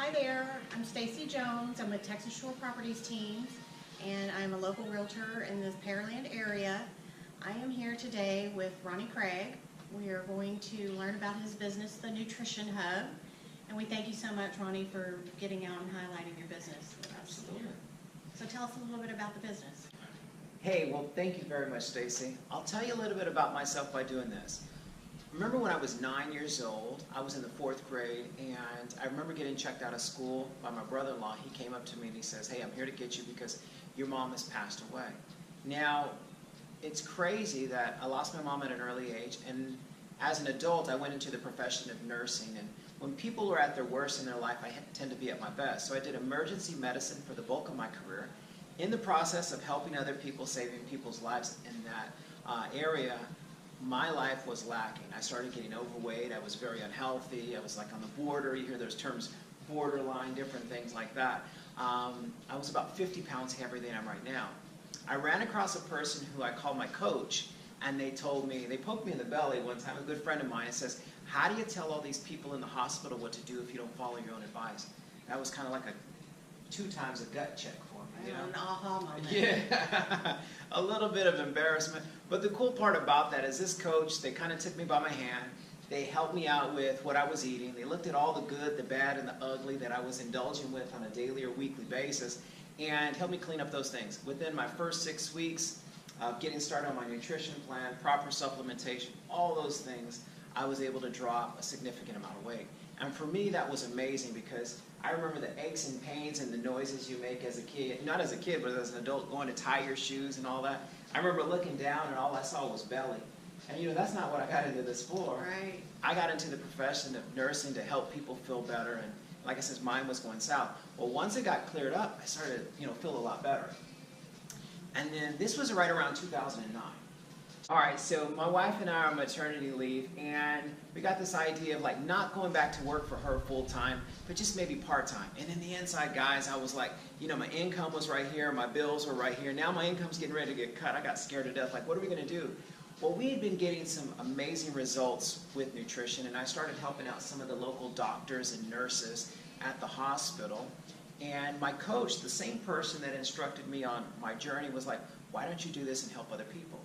Hi there, I'm Stacy Jones. I'm with Texas Shore Properties teams, and I'm a local realtor in the Pearland area. I am here today with Ronnie Craig. We are going to learn about his business, the Nutrition Hub, and we thank you so much, Ronnie, for getting out and highlighting your business with us. Absolutely. So tell us a little bit about the business. Hey, well, thank you very much, Stacy. I'll tell you a little bit about myself by doing this. Remember when I was 9 years old, I was in the 4th grade, and I remember getting checked out of school by my brother-in-law. He came up to me and he says, hey, I'm here to get you because your mom has passed away. Now, it's crazy that I lost my mom at an early age, and as an adult, I went into the profession of nursing, and when people are at their worst in their life, I tend to be at my best. So I did emergency medicine for the bulk of my career. In the process of helping other people, saving people's lives in that area, my life was lacking. I started getting overweight. I was very unhealthy. I was like on the border. You hear those terms, borderline, different things like that. I was about 50 pounds heavier than I am right now. I ran across a person who I called my coach, and they told me, they poked me in the belly one time, a good friend of mine, and says, how do you tell all these people in the hospital what to do if you don't follow your own advice? That was kind of like a 2 times a gut check for me. You know? An aha moment. Yeah, a little bit of embarrassment. But the cool part about that is this coach, they kind of took me by my hand. They helped me out with what I was eating. They looked at all the good, the bad, and the ugly that I was indulging with on a daily or weekly basis and helped me clean up those things. Within my first 6 weeks of getting started on my nutrition plan, proper supplementation, all those things, I was able to drop a significant amount of weight. And for me, that was amazing because I remember the aches and pains and the noises you make as a kid, not as a kid, but as an adult, going to tie your shoes and all that. I remember looking down and all I saw was belly. And you know, that's not what I got into this for. Right. I got into the profession of nursing to help people feel better, and like I said, mine was going south. Well, once it got cleared up, I started, feel a lot better. And then this was right around 2009. All right, so my wife and I are on maternity leave, and we got this idea of like not going back to work for her full time, but just maybe part time. And in the inside, guys, I was like, my income was right here, my bills were right here. Now my income's getting ready to get cut. I got scared to death. Like, what are we going to do? Well, we had been getting some amazing results with nutrition, and I started helping out some of the local doctors and nurses at the hospital. And my coach, the same person that instructed me on my journey, was like, why don't you do this and help other people?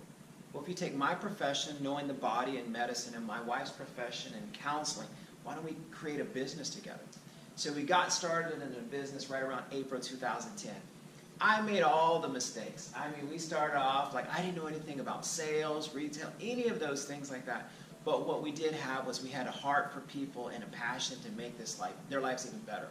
Well, if you take my profession, knowing the body and medicine, and my wife's profession and counseling, why don't we create a business together? So we got started in a business right around April 2010. I made all the mistakes. I mean, we started off like I didn't know anything about sales, retail, any of those things like that. But what we did have was we had a heart for people and a passion to make their lives even better.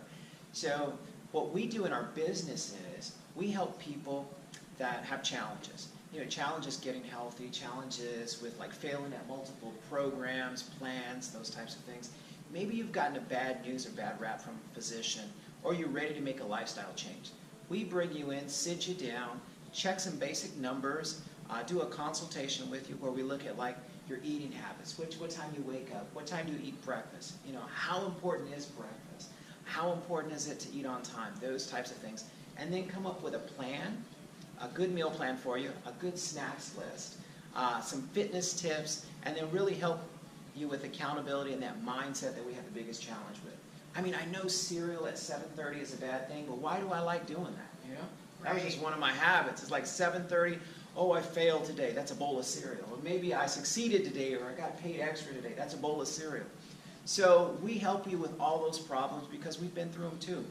So what we do in our business is we help people that have challenges. Challenges getting healthy, challenges with like failing at multiple programs, plans, those types of things. Maybe you've gotten a bad news or bad rap from a physician, or you're ready to make a lifestyle change. We bring you in, sit you down, check some basic numbers, do a consultation with you where we look at like your eating habits, what time you wake up, what time do you eat breakfast, how important is breakfast, how important is it to eat on time, those types of things, and then come up with a plan, a good meal plan for you, a good snacks list, some fitness tips, and then really help you with accountability and that mindset that we have the biggest challenge with. I mean, I know cereal at 7:30 is a bad thing, but why do I like doing that? That was just one of my habits. It's like 7:30, oh, I failed today. That's a bowl of cereal. Or maybe I succeeded today, or I got paid extra today. That's a bowl of cereal. So we help you with all those problems because we've been through them too.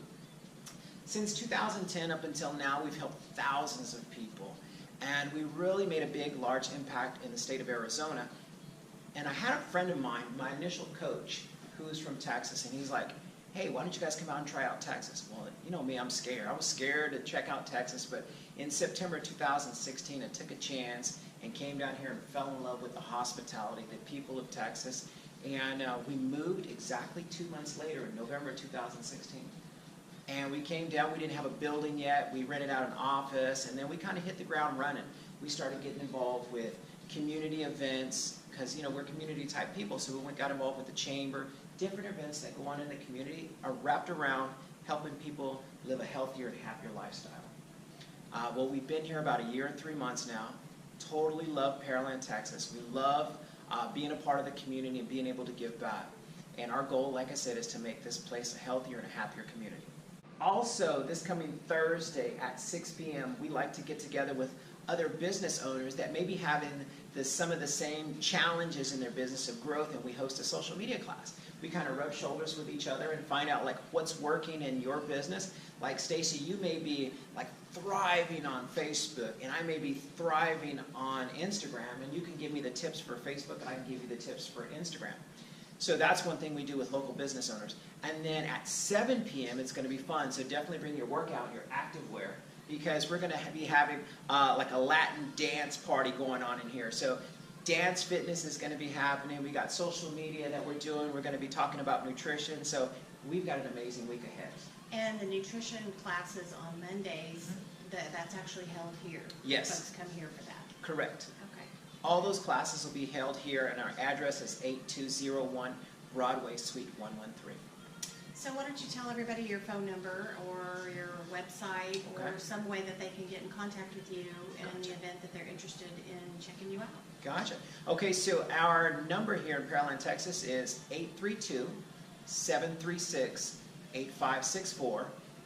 Since 2010 up until now, we've helped thousands of people, and we really made a large impact in the state of Arizona. And I had a friend of mine, my initial coach, who's from Texas, and he's like, hey, why don't you guys come out and try out Texas? Well, you know me, I'm scared. I was scared to check out Texas, but in September 2016, I took a chance and came down here and fell in love with the hospitality, the people of Texas, and we moved exactly 2 months later in November 2016. And we came down, we didn't have a building yet, we rented out an office, and then we kind of hit the ground running. We started getting involved with community events, because we're community type people, so we got involved with the chamber. Different events that go on in the community are wrapped around helping people live a healthier and happier lifestyle. Well, we've been here about 1 year and 3 months now. Totally love Pearland, Texas. We love being a part of the community and being able to give back. And our goal, like I said, is to make this place a healthier and a happier community. Also, this coming Thursday at 6 p.m., we like to get together with other business owners that may be having some of the same challenges in their business of growth, and we host a social media class. We kind of rub shoulders with each other and find out like what's working in your business. Like Stacy, you may be like thriving on Facebook, and I may be thriving on Instagram, and you can give me the tips for Facebook, and I can give you the tips for Instagram. So that's one thing we do with local business owners. And then at 7 p.m., it's going to be fun, so definitely bring your workout, your activewear, because we're going to be having like a Latin dance party going on in here. So dance fitness is going to be happening. We got social media that we're doing. We're going to be talking about nutrition. So we've got an amazing week ahead. And the nutrition classes on Mondays, that's actually held here. Yes. Folks come here for that. Correct. Okay. All those classes will be held here, and our address is 8201 Broadway, Suite 113. So why don't you tell everybody your phone number or your website or Okay. some way that they can get in contact with you in the Gotcha. event that they're interested in checking you out. Gotcha. Okay, so our number here in Pearland, Texas is 832-736-8564.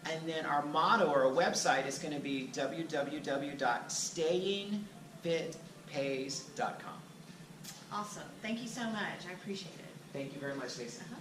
And then our motto or our website is going to be www.stayingfitpays.com. Awesome. Thank you so much. I appreciate it. Thank you very much, Stacy. Uh-huh.